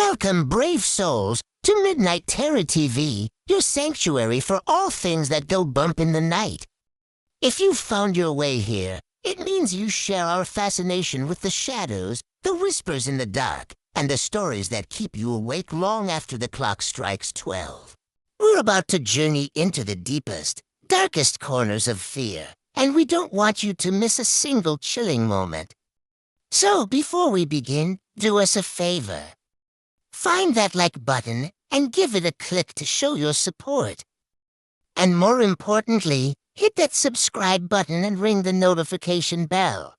Welcome, brave souls, to Midnight Terror TV, your sanctuary for all things that go bump in the night. If you've found your way here, it means you share our fascination with the shadows, the whispers in the dark, and the stories that keep you awake long after the clock strikes 12. We're about to journey into the deepest, darkest corners of fear, and we don't want you to miss a single chilling moment. So, before we begin, do us a favor. Find that like button and give it a click to show your support. And more importantly, hit that subscribe button and ring the notification bell.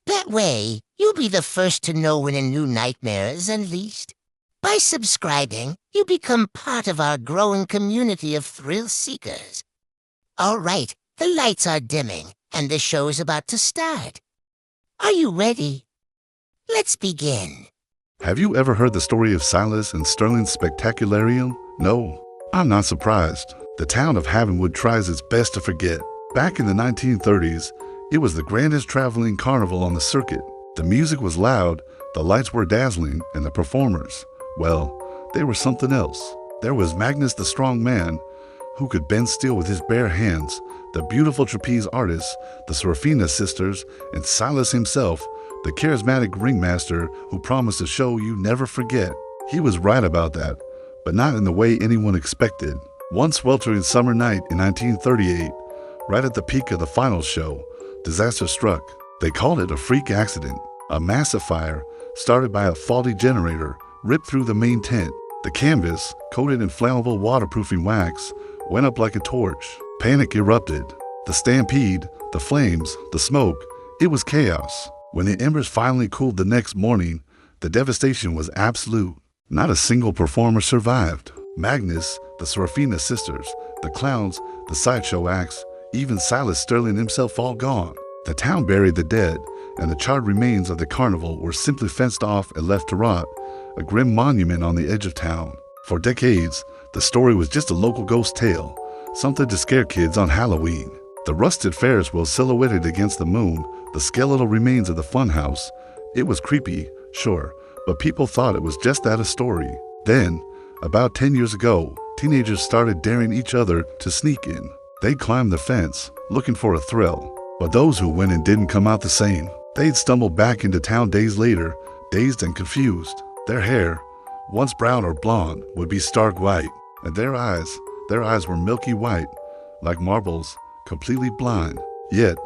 That way, you'll be the first to know when a new nightmare is unleashed. By subscribing, you become part of our growing community of thrill seekers. All right, the lights are dimming, and the show is about to start. Are you ready? Let's begin. Have you ever heard the story of Silas and Sterling's Spectacularium? No, I'm not surprised. The town of Havenwood tries its best to forget. Back in the 1930s, it was the grandest traveling carnival on the circuit. The music was loud, the lights were dazzling, and the performers, well, they were something else. There was Magnus the strong man, who could bend steel with his bare hands, the beautiful trapeze artists, the Serafina sisters, and Silas himself, the charismatic ringmaster who promised a show you never forget. He was right about that, but not in the way anyone expected. One sweltering summer night in 1938, right at the peak of the final show, disaster struck. They called it a freak accident. A massive fire, started by a faulty generator, ripped through the main tent. The canvas, coated in flammable waterproofing wax, went up like a torch. Panic erupted. The stampede, the flames, the smoke, it was chaos. When the embers finally cooled the next morning, the devastation was absolute. Not a single performer survived. Magnus, the Serafina sisters, the clowns, the sideshow acts, even Silas Sterling himself all gone. The town buried the dead, and the charred remains of the carnival were simply fenced off and left to rot, a grim monument on the edge of town. For decades, the story was just a local ghost tale, something to scare kids on Halloween. The rusted Ferris wheel silhouetted against the moon, the skeletal remains of the funhouse. It was creepy, sure, but people thought it was just that, a story. Then, about 10 years ago, teenagers started daring each other to sneak in. They'd climb the fence, looking for a thrill. But those who went in didn't come out the same. They'd stumble back into town days later, dazed and confused. Their hair, once brown or blonde, would be stark white, and their eyes were milky white, like marbles, completely blind. Yet,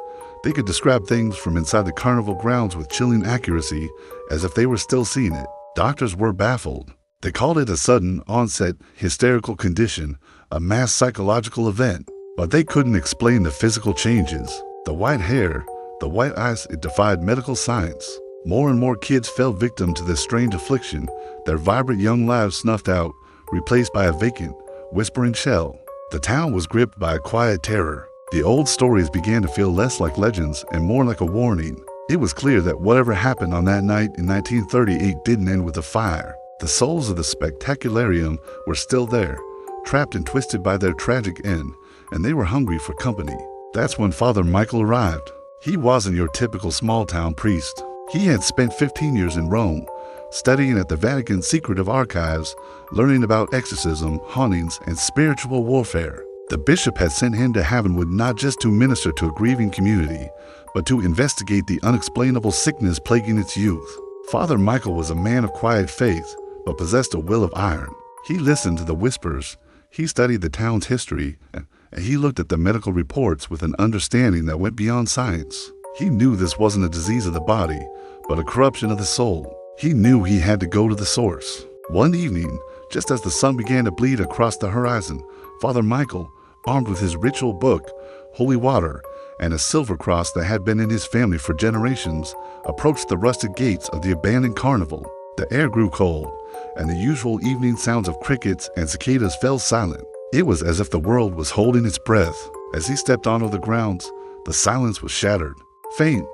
they could describe things from inside the carnival grounds with chilling accuracy, as if they were still seeing it. Doctors were baffled. They called it a sudden onset hysterical condition, a mass psychological event. But they couldn't explain the physical changes. The white hair, the white eyes, it defied medical science. More and more kids fell victim to this strange affliction, their vibrant young lives snuffed out, replaced by a vacant, whispering shell. The town was gripped by a quiet terror. The old stories began to feel less like legends and more like a warning. It was clear that whatever happened on that night in 1938 didn't end with a fire. The souls of the Spectacularium were still there, trapped and twisted by their tragic end, and they were hungry for company. That's when Father Michael arrived. He wasn't your typical small-town priest. He had spent 15 years in Rome, studying at the Vatican Secretive Archives, learning about exorcism, hauntings, and spiritual warfare. The bishop had sent him to Havenwood not just to minister to a grieving community, but to investigate the unexplainable sickness plaguing its youth. Father Michael was a man of quiet faith, but possessed a will of iron. He listened to the whispers, he studied the town's history, and he looked at the medical reports with an understanding that went beyond science. He knew this wasn't a disease of the body, but a corruption of the soul. He knew he had to go to the source. One evening, just as the sun began to bleed across the horizon, Father Michael, armed with his ritual book, holy water, and a silver cross that had been in his family for generations, approached the rusted gates of the abandoned carnival. The air grew cold, and the usual evening sounds of crickets and cicadas fell silent. It was as if the world was holding its breath. As he stepped onto the grounds, the silence was shattered. Faint,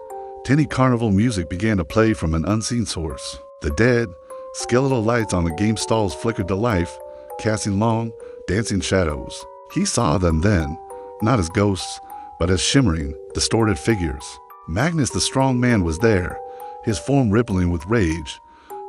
tinny carnival music began to play from an unseen source. The dead, skeletal lights on the game stalls flickered to life, casting long, dancing shadows. He saw them then, not as ghosts, but as shimmering, distorted figures. Magnus the strong man was there, his form rippling with rage,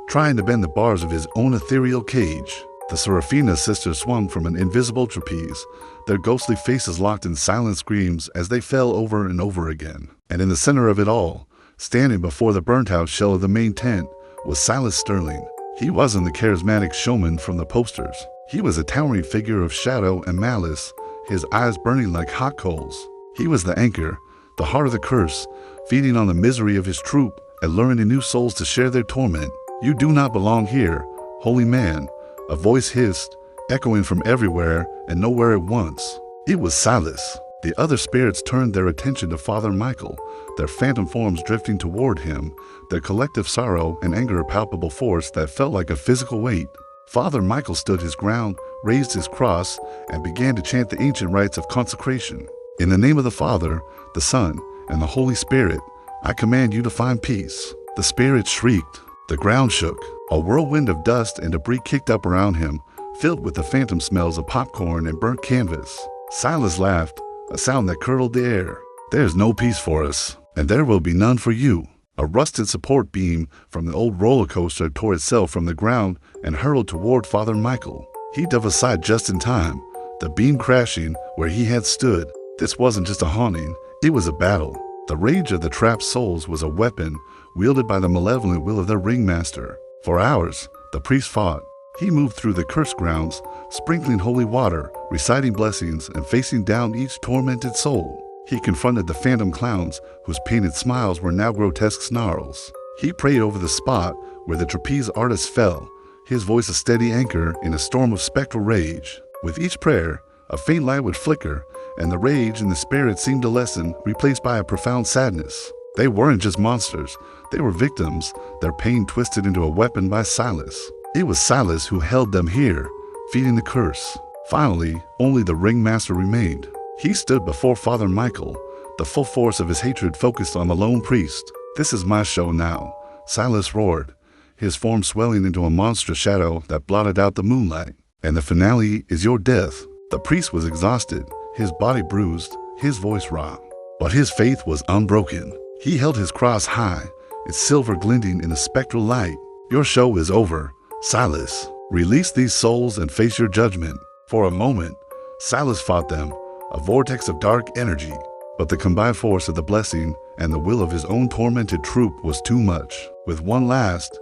trying to bend the bars of his own ethereal cage. The Serafina sisters swung from an invisible trapeze, their ghostly faces locked in silent screams as they fell over and over again. And in the center of it all, standing before the burnt-out shell of the main tent, was Silas Sterling. He wasn't the charismatic showman from the posters. He was a towering figure of shadow and malice, his eyes burning like hot coals. He was the anchor, the heart of the curse, feeding on the misery of his troop and luring in new souls to share their torment. "You do not belong here, holy man," a voice hissed, echoing from everywhere and nowhere at once. It was Silas. The other spirits turned their attention to Father Michael, their phantom forms drifting toward him, their collective sorrow and anger a palpable force that felt like a physical weight. Father Michael stood his ground, raised his cross, and began to chant the ancient rites of consecration. "In the name of the Father, the Son, and the Holy Spirit, I command you to find peace." The spirit shrieked. The ground shook. A whirlwind of dust and debris kicked up around him, filled with the phantom smells of popcorn and burnt canvas. Silas laughed, a sound that curdled the air. "There's no peace for us, and there will be none for you." A rusted support beam from the old roller coaster tore itself from the ground and hurled toward Father Michael. He dove aside just in time, the beam crashing where he had stood. This wasn't just a haunting, it was a battle. The rage of the trapped souls was a weapon wielded by the malevolent will of their ringmaster. For hours, the priest fought. He moved through the cursed grounds, sprinkling holy water, reciting blessings, and facing down each tormented soul. He confronted the phantom clowns whose painted smiles were now grotesque snarls. He prayed over the spot where the trapeze artist fell, his voice a steady anchor in a storm of spectral rage. With each prayer, a faint light would flicker, and the rage in the spirit seemed to lessen, replaced by a profound sadness. They weren't just monsters, they were victims, their pain twisted into a weapon by Silas. It was Silas who held them here, feeding the curse. Finally, only the ringmaster remained. He stood before Father Michael, the full force of his hatred focused on the lone priest. "This is my show now," Silas roared, his form swelling into a monstrous shadow that blotted out the moonlight. "And the finale is your death." The priest was exhausted, his body bruised, his voice raw. But his faith was unbroken. He held his cross high, its silver glinting in the spectral light. "Your show is over, Silas. Release these souls and face your judgment." For a moment, Silas fought them, a vortex of dark energy. But the combined force of the blessing and the will of his own tormented troop was too much. With one last,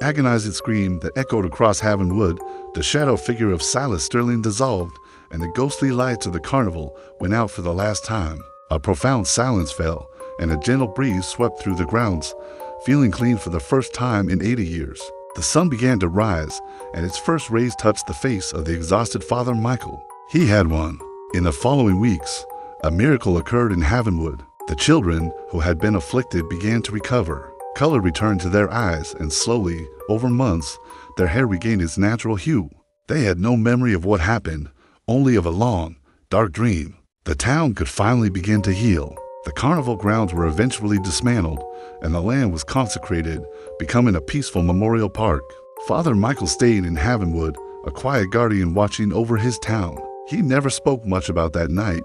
agonizing scream that echoed across Havenwood, the shadow figure of Silas Sterling dissolved, and the ghostly lights of the carnival went out for the last time. A profound silence fell, and a gentle breeze swept through the grounds, feeling clean for the first time in 80 years. The sun began to rise, and its first rays touched the face of the exhausted Father Michael. He had won. In the following weeks, a miracle occurred in Havenwood. The children who had been afflicted began to recover. Color returned to their eyes, and slowly, over months, their hair regained its natural hue. They had no memory of what happened, only of a long, dark dream. The town could finally begin to heal. The carnival grounds were eventually dismantled, and the land was consecrated, becoming a peaceful memorial park. Father Michael stayed in Havenwood, a quiet guardian watching over his town. He never spoke much about that night,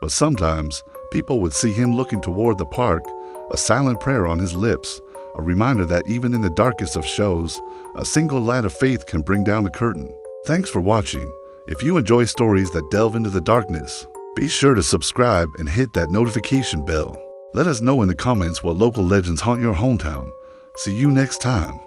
but sometimes people would see him looking toward the park, a silent prayer on his lips, a reminder that even in the darkest of shows, a single light of faith can bring down the curtain. Thanks for watching. If you enjoy stories that delve into the darkness, be sure to subscribe and hit that notification bell. Let us know in the comments what local legends haunt your hometown. See you next time.